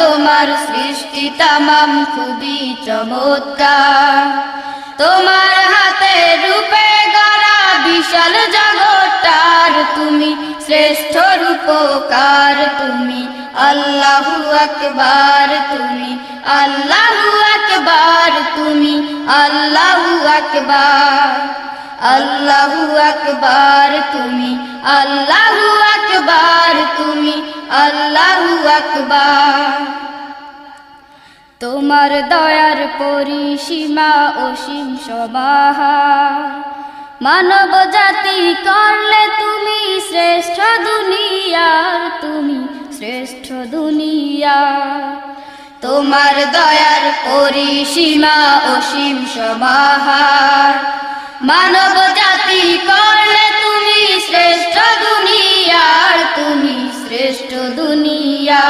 তোমার সৃষ্টি তামাম খুবই চমৎকার, তোমার হাতে রূপে গড়া বিশাল জগৎটার তুমি শ্রেষ্ঠ রূপকার। তুমি আল্লাহু আকবার, তুমি আল্লাহু আকবার, তুমি আল্লাহু আকবার, আল্লাহু আকবার, তুমি আল্লাহু আকবার, তুমি আল্লাহু আকবার। তোমার দয়ার পরিসীমা অসীম সমাহার, মানব জাতি করলে তুমি শ্রেষ্ঠ দুনিয়ার, তুমি শ্রেষ্ঠ দুনিয়া। তোমার দয়ার পরিসীমা অসীম সমাহার, মানব জাতি করলে তুমি শ্রেষ্ঠ দুনিয়ার, তুমি শ্রেষ্ঠ দুনিয়া।